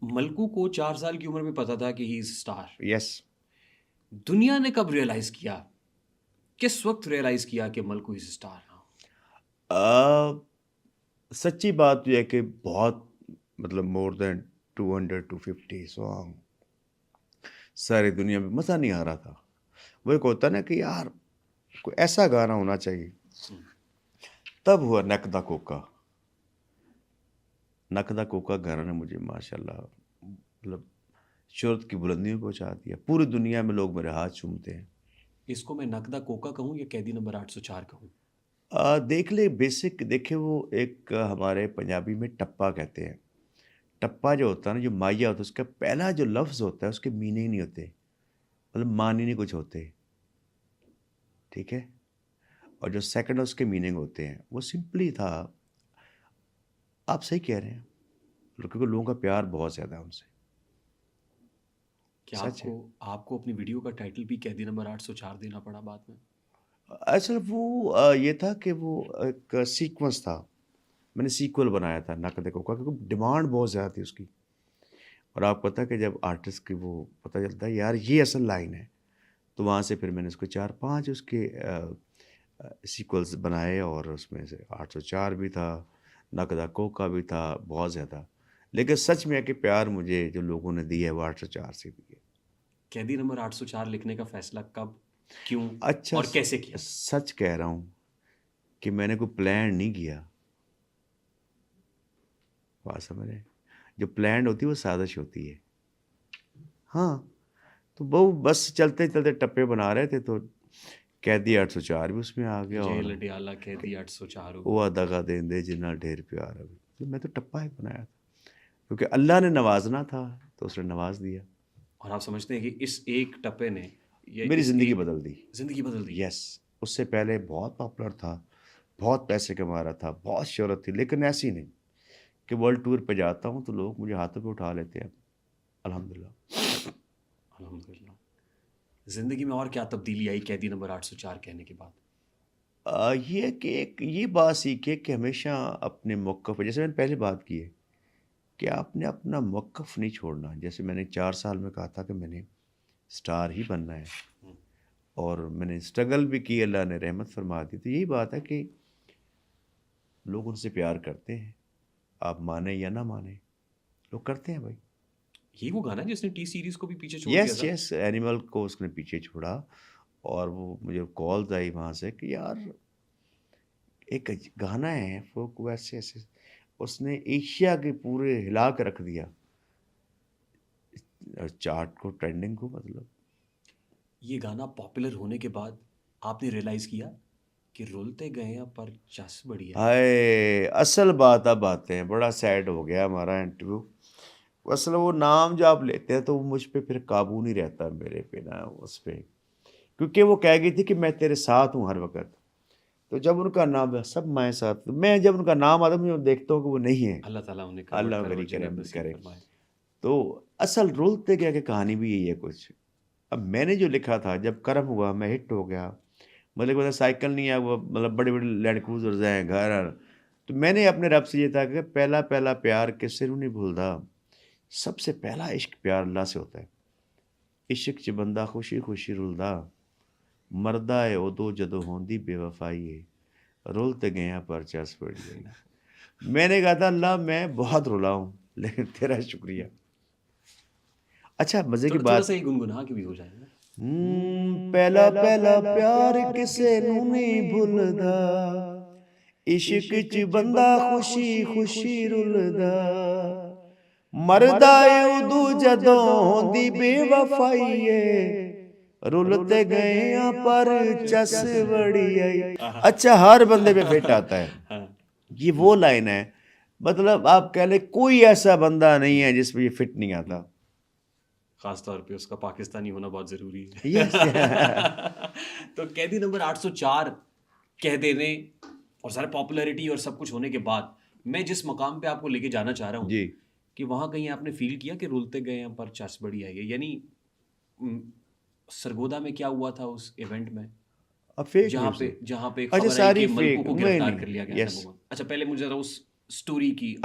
ملکو کو 4 سال کی عمر میں پتا تھا کہ ہی از اسٹار. یس. دنیا نے کب ریئلائز کیا، کس وقت ریئلائز کیا کہ ملکو از اسٹار؟ سچی بات یہ ہے کہ بہت مطلب مور دین 200-250 سانگ ساری دنیا میں مزہ نہیں آ رہا تھا. وہ ایک ہوتا نا کہ یار کوئی ایسا گانا ہونا چاہیے. تب ہوا نقدہ کوکا. نقدہ کوکا گانا نے مجھے ماشاء اللہ مطلب شہرت کی بلندیوں پہنچا دیا. پوری دنیا میں لوگ میرے ہاتھ چومتے ہیں. اس کو میں نقدہ کوکا کہوں یا قیدی نمبر 804 کہوں؟ دیکھ لے بیسک دیکھے وہ ایک ہمارے پنجابی میں ٹپا کہتے ہیں. ٹپا جو ہوتا ہے نا، جو مائیا ہوتا ہے، اس کا پہلا جو لفظ ہوتا ہے اس کے میننگ نہیں ہوتے، مطلب معنی نہیں کچھ ہوتے، ٹھیک ہے. اور جو سیکنڈ اس کے میننگ ہوتے ہیں وہ سمپلی تھا. آپ صحیح کہہ رہے ہیں، کیونکہ لوگوں کا پیار بہت زیادہ ہے ان سے. کیا سچ ہے. آپ کو اپنی ویڈیو کا ٹائٹل بھی قیدی نمبر 804 دینا پڑا بعد میں؟ اصل وہ یہ تھا کہ وہ ایک سیکوینس تھا. میں نے سیکول بنایا تھا نقد کوکا کیونکہ ڈیمانڈ بہت زیادہ تھی اس کی. اور آپ پتہ کہ جب آرٹسٹ کی وہ پتہ چلتا ہے یار یہ اصل لائن ہے، تو وہاں سے پھر میں نے اس کو 4-5 اس کے سیکولز بنائے، اور اس میں سے 804 بھی تھا، نقدہ کوکا بھی تھا، بہت زیادہ. لیکن سچ میں ہے کہ پیار مجھے جو لوگوں نے دیا ہے وہ 804 سے بھی ہے. قیدی نمبر 804 لکھنے کا فیصلہ کب، کیوں اچھا اور کیسے کیا؟ سچ کہہ رہا ہوں کہ میں نے کوئی پلان نہیں کیا. بات سمجھ رہے؟ جو پلانڈ ہوتی ہے وہ سازش ہوتی ہے. ہاں تو وہ بس چلتے چلتے ٹپے بنا رہے تھے تو قیدی 804 بھی اس میں آ گیا، اور جیل ڈیالہ قیدی 804 ہو وہ گیا. دگا دیں دے جنا ڈھیر پیار ابھی. تو میں تو ٹپا ہی بنایا تھا کیونکہ اللہ نے نوازنا تھا تو اس نے نواز دیا. اور آپ سمجھتے ہیں کہ اس ایک ٹپے نے میری زندگی بدل دی. زندگی بدل دی؟ یس. اس سے پہلے بہت پاپولر تھا، بہت پیسے کما رہا تھا، بہت شہرت تھی، لیکن ایسی نہیں کہ ورلڈ ٹور پہ جاتا ہوں تو لوگ مجھے ہاتھوں پہ اٹھا لیتے ہیں. الحمدللہ. الحمدللہ. زندگی میں اور کیا تبدیلی آئی قیدی نمبر 804 کہنے کے بعد؟ یہ کہ ایک یہ بات سیکھے کہ ہمیشہ اپنے موقف پہ، جیسے میں نے پہلے بات کی ہے کہ آپ نے اپنا موقف نہیں چھوڑنا. جیسے میں نے 4 سال میں کہا تھا کہ میں نے سٹار ہی بننا ہے، اور میں نے اسٹرگل بھی کی، اللہ نے رحمت فرما دی. تو یہی بات ہے کہ لوگ ان سے پیار کرتے ہیں، آپ مانیں یا نہ مانیں، لوگ کرتے ہیں بھائی. یہی وہ گانا ہے جس نے ٹی سیریز کو بھی پیچھے چھوڑ دیا یس تھا؟ یس. اینیمل کو اس نے پیچھے چھوڑا، اور وہ مجھے کالز آئی وہاں سے کہ یار ایک گانا ہے فوک ویسے ایسے، اس نے ایشیا کے پورے ہلا کے رکھ دیا چارٹ کو، ٹرینڈنگ کو. مطلب یہ گانا پاپولر ہونے کے بعد آپ نے ریئلائز کیا کہ رولتے گئے ہیں پر چس بڑی ہے؟ ہائے اصل بات اب آتے ہیں، بڑا سیڈ ہو گیا ہمارا انٹرویو. اصل وہ نام جو آپ لیتے ہیں تو وہ مجھ پہ پھر قابو نہیں رہتا میرے پہ نا اس پہ، کیونکہ وہ کہہ گئی تھی کہ میں تیرے ساتھ ہوں ہر وقت. تو جب ان کا نام سب میں ساتھ، میں جب ان کا نام آتا ہوں مجھے دیکھتا ہوں کہ وہ نہیں ہے. اللہ تعالیٰ انہیں اللہ کنورٹ کرے اور کری کرے جنت نصیب کرے. فرمائے. تو اصل رولتے گیا کہ کہانی بھی یہی ہے کچھ. اب میں نے جو لکھا تھا جب کرم ہوا میں ہٹ ہو گیا، مطلب سائیکل نہیں ہے وہ، مطلب بڑے بڑے لینڈ کروزرز ہیں، گھر. تو میں نے اپنے رب سے یہ تھا کہ پہلا پہلا پیار کس سے نہیں بھولتا. سب سے پہلا عشق پیار اللہ سے ہوتا ہے. عشق چ بندہ خوشی خوشی رلدا، مردہ ہے ادو جدو ہوندی بے وفائی ہے، رولتے گئے ہیں پر چس پڑ گئی. میں نے کہا تھا اللہ میں بہت رولا ہوں لیکن تیرا شکریہ. اچھا مزے کی تھوڑا بات، سا ہی گنگنا کے بھی ہو جائے گا. پہلا پہلا پیار کسے نو نہیں بھولدا، عشق چ بندہ خوشی خوشی رلدا، مردہ اے ادو جدوں ہوندی بے وفائی ہے، رلتے گئے ہیں پر چس بڑی آئی. اچھا ہر بندے پہ فٹ آتا ہے، یہ وہ لائن ہے. مطلب آپ کہہ لیں کوئی ایسا بندہ نہیں ہے جس پہ یہ فٹ نہیں آتا. خاص طور پہ اس کا پاکستانی ہونا بہت ضروری ہے. یس. تو قیدی نمبر 804 کہہ دینے اور سارے پاپولیرٹی اور سب کچھ ہونے کے بعد میں جس مقام پہ آپ کو لے کے جانا چاہ رہا ہوں جی کہ وہاں کہیں آپ نے فیل کیا کہ رولتے گئے ہیں پر چس بڑی آئی ہے. یعنی سرگودا میں کیا ہوا تھا اس ایونٹ میں، فیک جہاں نیوز پہ ہے. جہاں پہ اچھا خبر آئی ساری کہ ملکو فیک کو نہیں گرفتار نہیں. کر لیا گیا یس. تھا. اچھا پہلے مجھے ذرا اس ਸਟੋਰੀ ਕੀ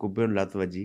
ਕੁੱਬੇ ਨੂੰ ਲੱਤ ਵੱਜੀ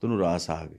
ਤੈਨੂੰ ਰਾਸ ਆ ਗਈ।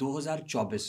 2024